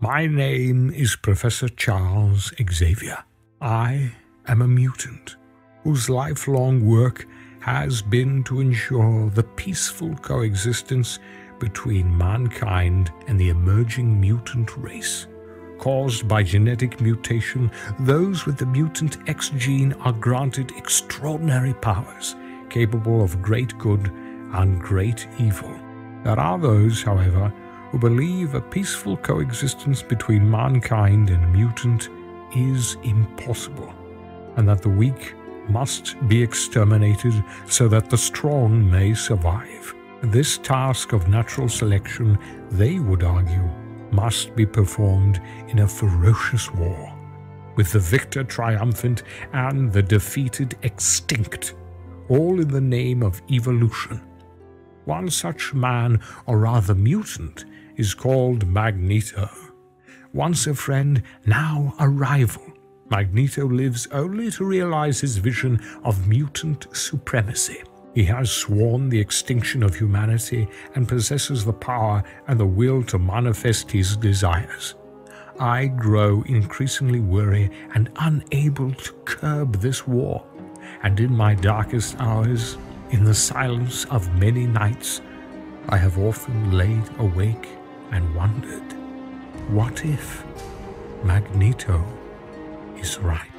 My name is Professor Charles Xavier. I am a mutant whose lifelong work has been to ensure the peaceful coexistence between mankind and the emerging mutant race. Caused by genetic mutation, those with the mutant X gene are granted extraordinary powers, capable of great good and great evil. There are those, however, who believe a peaceful coexistence between mankind and mutant is impossible, and that the weak must be exterminated so that the strong may survive. This task of natural selection, they would argue, must be performed in a ferocious war, with the victor triumphant and the defeated extinct, all in the name of evolution. One such man, or rather mutant, is called Magneto. Once a friend, now a rival, Magneto lives only to realize his vision of mutant supremacy. He has sworn the extinction of humanity and possesses the power and the will to manifest his desires. I grow increasingly weary and unable to curb this war, and in my darkest hours, in the silence of many nights, I have often laid awake and wondered, what if Magneto is right?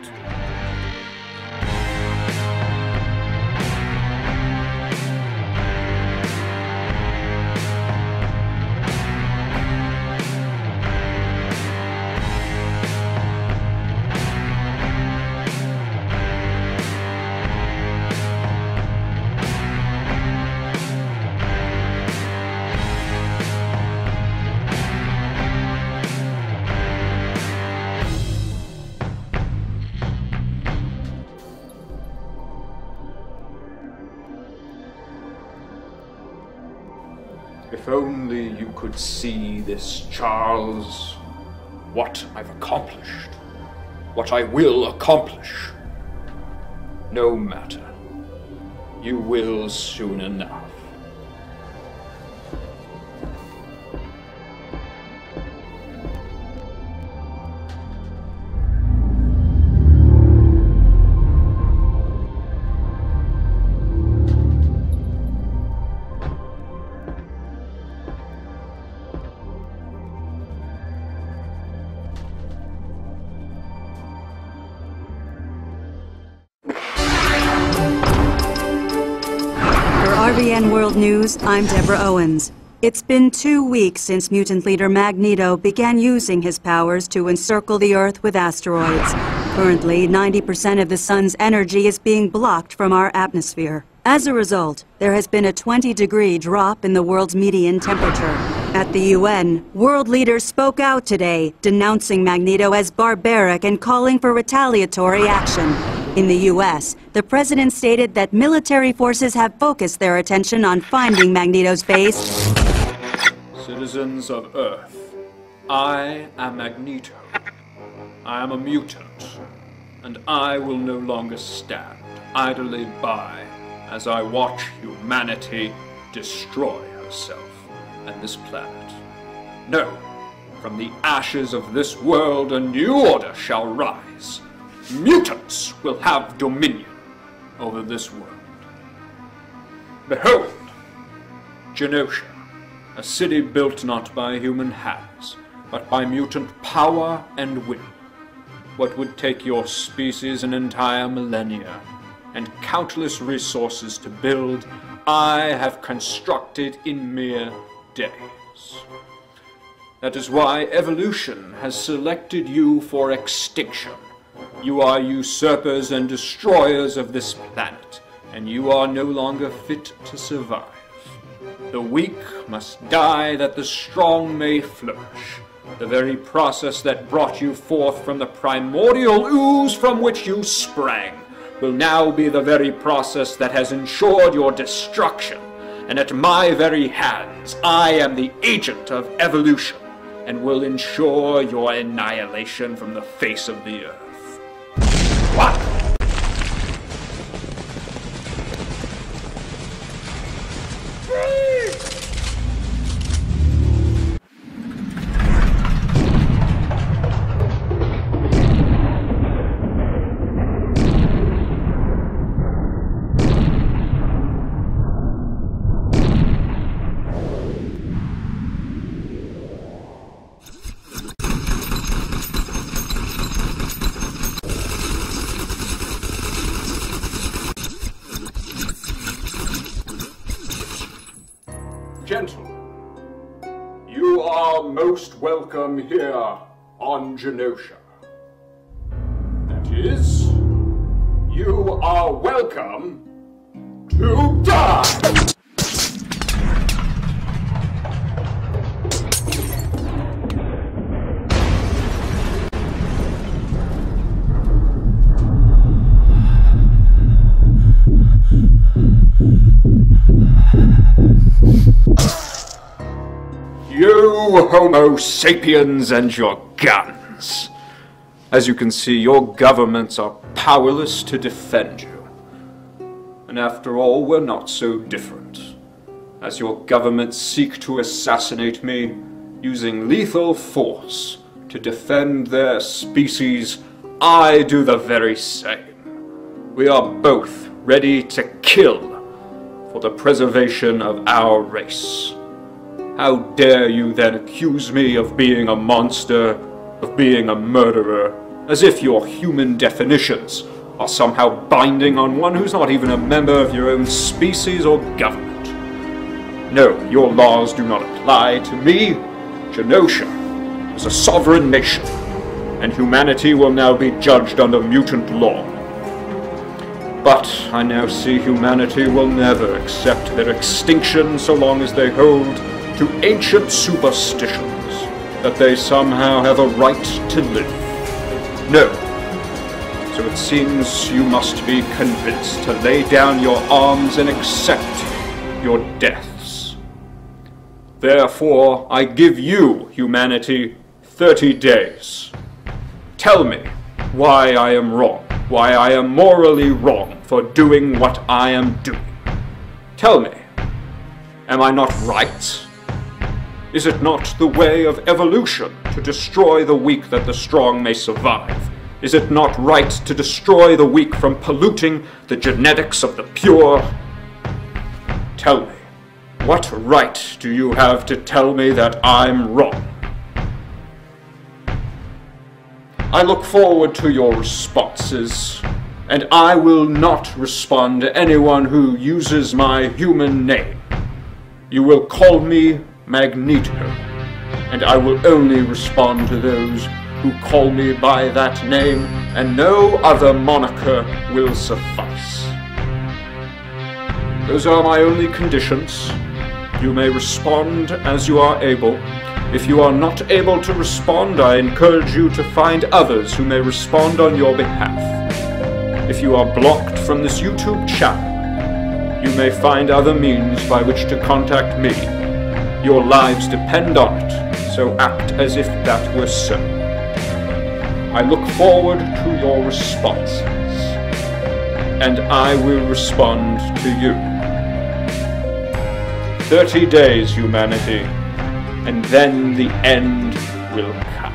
If only you could see this, Charles. What I've accomplished. What I will accomplish. No matter. You will soon enough. RVN World News, I'm Deborah Owens. It's been 2 weeks since mutant leader Magneto began using his powers to encircle the Earth with asteroids. Currently, 90% of the sun's energy is being blocked from our atmosphere. As a result, there has been a 20-degree drop in the world's median temperature. At the UN, world leaders spoke out today, denouncing Magneto as barbaric and calling for retaliatory action. In the U.S., the president stated that military forces have focused their attention on finding Magneto's base. Citizens of Earth, I am Magneto. I am a mutant, and I will no longer stand idly by as I watch humanity destroy herself and this planet. No, from the ashes of this world a new order shall rise. Mutants will have dominion over this world. Behold, Genosha, a city built not by human hands, but by mutant power and will. What would take your species an entire millennia and countless resources to build, I have constructed in mere days. That is why evolution has selected you for extinction. You are usurpers and destroyers of this planet, and you are no longer fit to survive. The weak must die that the strong may flourish. The very process that brought you forth from the primordial ooze from which you sprang will now be the very process that has ensured your destruction. And at my very hands, I am the agent of evolution, and will ensure your annihilation from the face of the earth. What? most welcome here on Genosha. That is, you are welcome to die! You Homo sapiens and your guns. As you can see, your governments are powerless to defend you. And after all, we're not so different. As your governments seek to assassinate me using lethal force to defend their species, I do the very same. We are both ready to kill for the preservation of our race. How dare you then accuse me of being a monster, of being a murderer, as if your human definitions are somehow binding on one who's not even a member of your own species or government. No, your laws do not apply to me. Genosha is a sovereign nation, and humanity will now be judged under mutant law. But I now see humanity will never accept their extinction so long as they hold to ancient superstitions that they somehow have a right to live. No. So it seems you must be convinced to lay down your arms and accept your deaths. Therefore, I give you, humanity, 30 days. Tell me why I am wrong, why I am morally wrong for doing what I am doing. Tell me, am I not right? Is it not the way of evolution to destroy the weak that the strong may survive? Is it not right to destroy the weak from polluting the genetics of the pure? Tell me, what right do you have to tell me that I'm wrong? I look forward to your responses, and I will not respond to anyone who uses my human name. You will call me Magneto, and I will only respond to those who call me by that name, and no other moniker will suffice. Those are my only conditions. You may respond as you are able. If you are not able to respond, I encourage you to find others who may respond on your behalf. If you are blocked from this YouTube channel, you may find other means by which to contact me. Your lives depend on it, so act as if that were so. I look forward to your responses, and I will respond to you. 30 days, humanity, and then the end will come.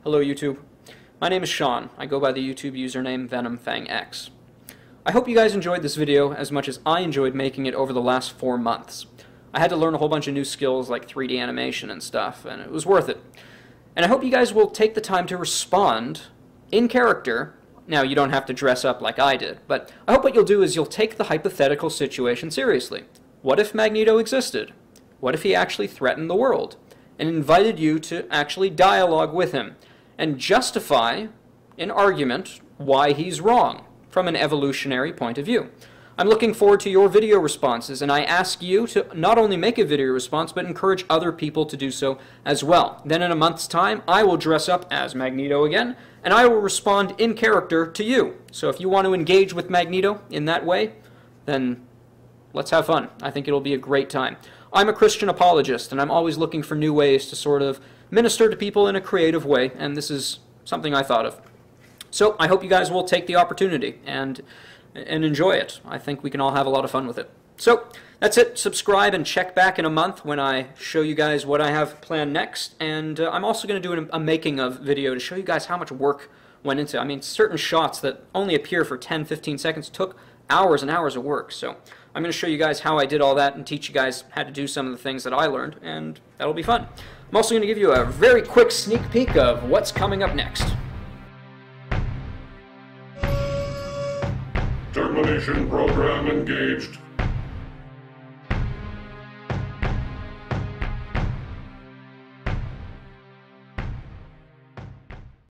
Hello YouTube, my name is Sean. I go by the YouTube username VenomFangX. I hope you guys enjoyed this video as much as I enjoyed making it over the last 4 months. I had to learn a whole bunch of new skills like 3D animation and stuff, and it was worth it. And I hope you guys will take the time to respond in character. Now, you don't have to dress up like I did, but I hope what you'll do is you'll take the hypothetical situation seriously. What if Magneto existed? What if he actually threatened the world and invited you to actually dialogue with him and justify an argument why he's wrong from an evolutionary point of view? I'm looking forward to your video responses, and I ask you to not only make a video response, but encourage other people to do so as well. Then in a month's time, I will dress up as Magneto again, and I will respond in character to you. So if you want to engage with Magneto in that way, then let's have fun. I think it'll be a great time. I'm a Christian apologist, and I'm always looking for new ways to sort of minister to people in a creative way, and this is something I thought of. So I hope you guys will take the opportunity and enjoy it. I think we can all have a lot of fun with it. So that's it. Subscribe and check back in a month when I show you guys what I have planned next. And I'm also going to do a making of video to show you guys how much work went into it. I mean, certain shots that only appear for 10-15 seconds took hours and hours of work. So I'm going to show you guys how I did all that and teach you guys how to do some of the things that I learned, and that'll be fun. I'm also going to give you a very quick sneak peek of what's coming up next. Termination program engaged.